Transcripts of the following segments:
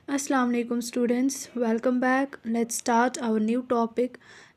Assalamu alaikum students, welcome back. Let's start our new topic,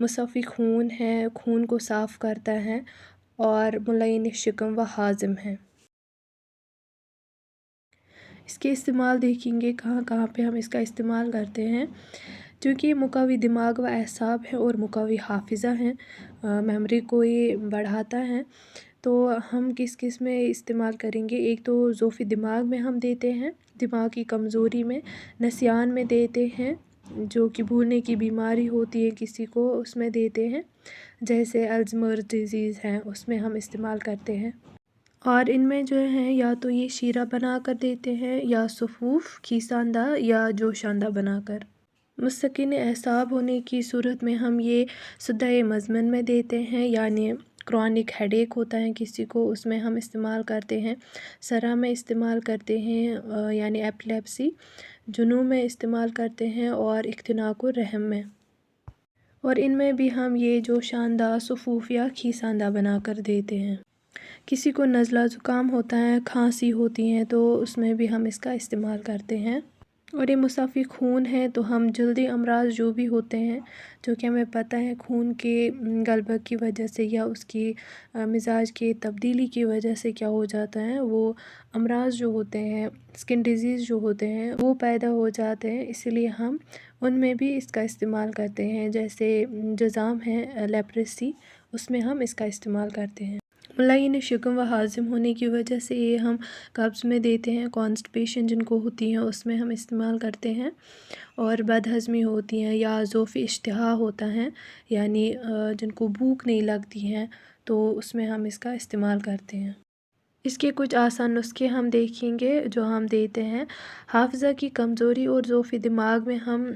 مصفی خون ہے، خون کو صاف کرتا ہے، اور ملین شکم و ہاضم ہے۔ اس کے استعمال دیکھیں گے کہاں کہاں پہ ہم اس کا استعمال کرتے ہیں، چونکہ یہ مقوی دماغ و اعصاب ہے اور مقوی حافظہ ہیں، میموری کو یہ بڑھاتا ہے۔ تو ہم کس کس میں استعمال کریں گے؟ ایک تو ضعف دماغ میں ہم دیتے ہیں، دماغ کی کمزوری میں، نسیان میں دیتے ہیں، جو کہ بھولنے کی بیماری ہوتی ہے کسی کو، اس میں دیتے ہیں، جیسے الزائمر ڈیزیز ہے اس میں ہم استعمال کرتے ہیں۔ اور ان میں جو ہے یا تو یہ شیرہ بنا کر دیتے ہیں، یا صفوف کھیساندہ یا جوشاندہ بنا کر۔ مسکن اعصاب ہونے کی صورت میں ہم یہ سدۂ مضمن میں دیتے ہیں، یعنی کرونک ہیڈ ایک ہوتا ہے کسی کو، اس میں ہم استعمال کرتے ہیں، سرا میں استعمال کرتے ہیں، یعنی ایپیلیپسی، جنون میں استعمال کرتے ہیں، اور اختناق الرحم میں۔ اور ان میں بھی ہم یہ جوشاندہ، صفوف یا کھیساندہ بنا کر دیتے ہیں۔ کسی کو نزلہ زکام ہوتا ہے، کھانسی ہوتی ہے، تو اس میں بھی ہم اس کا استعمال کرتے ہیں۔ اور یہ مصفی خون ہے، تو ہم جلدی امراض جو بھی ہوتے ہیں، جو کہ ہمیں پتہ ہے خون کے غلبہ کی وجہ سے یا اس کی مزاج کی تبدیلی کی وجہ سے کیا ہو جاتا ہے، وہ امراض جو ہوتے ہیں، اسکن ڈیزیز جو ہوتے ہیں، وہ پیدا ہو جاتے ہیں، اسی لیے ہم ان میں بھی اس کا استعمال کرتے ہیں، جیسے جذام ہے لیپریسی، اس میں ہم اس کا استعمال کرتے ہیں۔ ملین شکم و ہاضم ہونے کی وجہ سے یہ ہم قبض میں دیتے ہیں، کانسٹیپیشن جن کو ہوتی ہیں اس میں ہم استعمال کرتے ہیں، اور بد ہضمی ہوتی ہیں یا ضعف اشتہا ہوتا ہے، یعنی جن کو بھوک نہیں لگتی ہے، تو اس میں ہم اس کا استعمال کرتے ہیں۔ اس کے کچھ آسان نسخے ہم دیکھیں گے جو ہم دیتے ہیں۔ حافظہ کی کمزوری اور ضعف دماغ میں ہم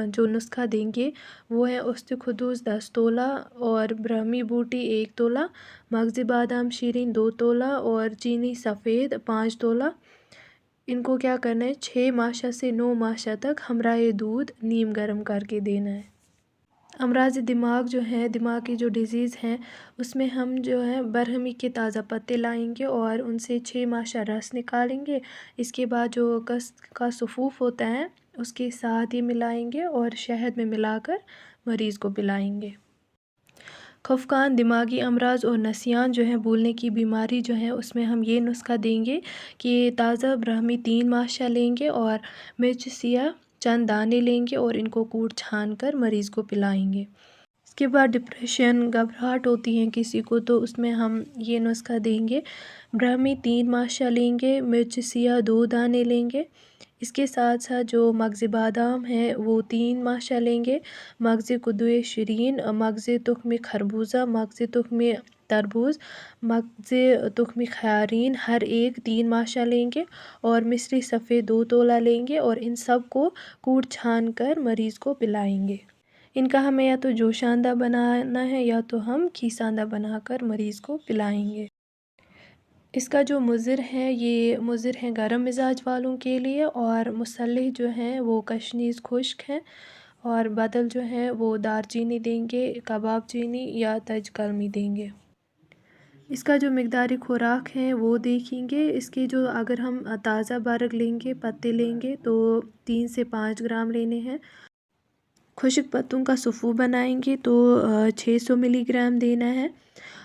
جو نسخہ دیں گے وہ ہے استخدوس 10 تولہ اور برہمی بوٹی 1 تولہ، مغز بادام شیرین 2 تولہ اور چینی سفید 5 تولہ۔ ان کو کیا کرنا ہے؟ 6 ماشا سے 9 ماشا تک ہمراہ دودھ نیم گرم کر کے دینا ہے۔ امراض دماغ جو ہیں، دماغ کی جو ڈیزیز ہیں، اس میں ہم جو ہے برہمی کے تازہ پتے لائیں گے اور ان سے 6 ماشا رس نکالیں گے، اس کے بعد جو کس کا صفوف ہوتا ہے اس کے ساتھ یہ ملائیں گے اور شہد میں ملا کر مریض کو پلائیں گے۔ خفقان، دماغی امراض اور نسیان جو ہے، بھولنے کی بیماری جو ہے، اس میں ہم یہ نسخہ دیں گے کہ تازہ برہمی 3 ماشا لیں گے اور مرچ سیاہ چند دانے لیں گے اور ان کو کوٹ چھان کر مریض کو پلائیں گے۔ اس کے بعد ڈپریشن، گھبراہٹ ہوتی ہے کسی کو، تو اس میں ہم یہ نسخہ دیں گے، برہمی 3 ماشا لیں گے، مرچ سیاہ 2 دانے لیں گے، اس کے ساتھ ساتھ جو مغز بادام ہے وہ 3 ماشا لیں گے، مغز کدوِ شیرین، مغز تخم خربوزہ، مغز تخم تربوز، مغز تخم خیارین ہر ایک 3 ماشا لیں گے، اور مصری سفید 2 تولہ لیں گے اور ان سب کو کوٹ چھان کر مریض کو پلائیں گے۔ ان کا ہمیں یا تو جوشاندہ بنانا ہے یا تو ہم کھیساندہ بنا کر مریض کو پلائیں گے۔ اس کا جو مضر ہے، یہ مضر ہے گرم مزاج والوں کے لیے، اور مصلح جو ہیں وہ کشنیز خشک ہیں، اور بدل جو ہیں وہ دار چینی دیں گے، کباب چینی یا تج کلمی دیں گے۔ اس کا جو مقداری خوراک ہے وہ دیکھیں گے، اس کے جو اگر ہم تازہ برگ لیں گے، پتے لیں گے، تو 3 سے 5 گرام لینے ہیں۔ خشک پتوں کا صفو بنائیں گے تو 600 ملی گرام دینا ہے،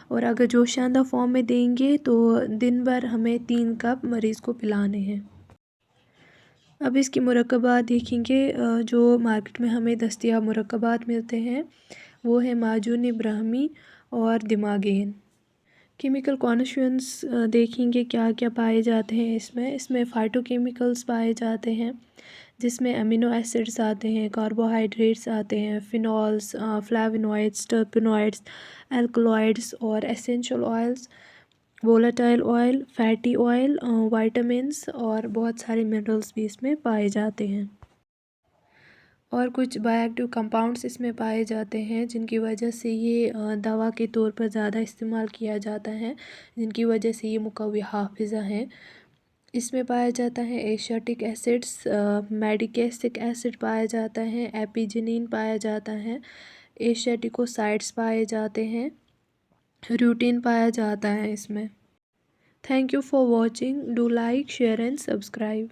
اور اگر جوشاندہ فارم میں دیں گے تو دن بھر ہمیں 3 کپ مریض کو پلانے ہیں۔ اب اس کی مرکبات دیکھیں گے، جو مارکیٹ میں ہمیں دستیاب مرکبات ملتے ہیں وہ ہے معجون برہمی اور دماغین۔ کیمیکل کانسٹیٹوئنٹس دیکھیں گے کیا کیا پائے جاتے ہیں اس میں فائٹو کیمیکلز پائے جاتے ہیں، جس میں امینو ایسڈز آتے ہیں، کاربوہائیڈریٹس آتے ہیں، فینولز، فلیونوائڈز، ٹرپینوائڈز، الکلوائڈز اور essential oils, volatile oil, fatty oil, vitamins اور بہت سارے منرلز بھی اس میں پائے جاتے ہیں۔ اور کچھ بایو ایکٹیو کمپاؤنڈس اس میں پائے جاتے ہیں جن کی وجہ سے یہ دوا کے طور پر زیادہ استعمال کیا جاتا ہے، جن کی وجہ سے یہ مقوی حافظہ ہیں۔ اس میں پایا جاتا ہے ایشیاٹک ایسڈز، میڈیکیسک ایسڈ پایا جاتا ہے، ایپیجنین پایا جاتا ہے، ایشیاٹیکوسائڈز پائے جاتے ہیں، روٹین پایا جاتا ہے اس میں۔ Thank you for watching, do like, share and subscribe.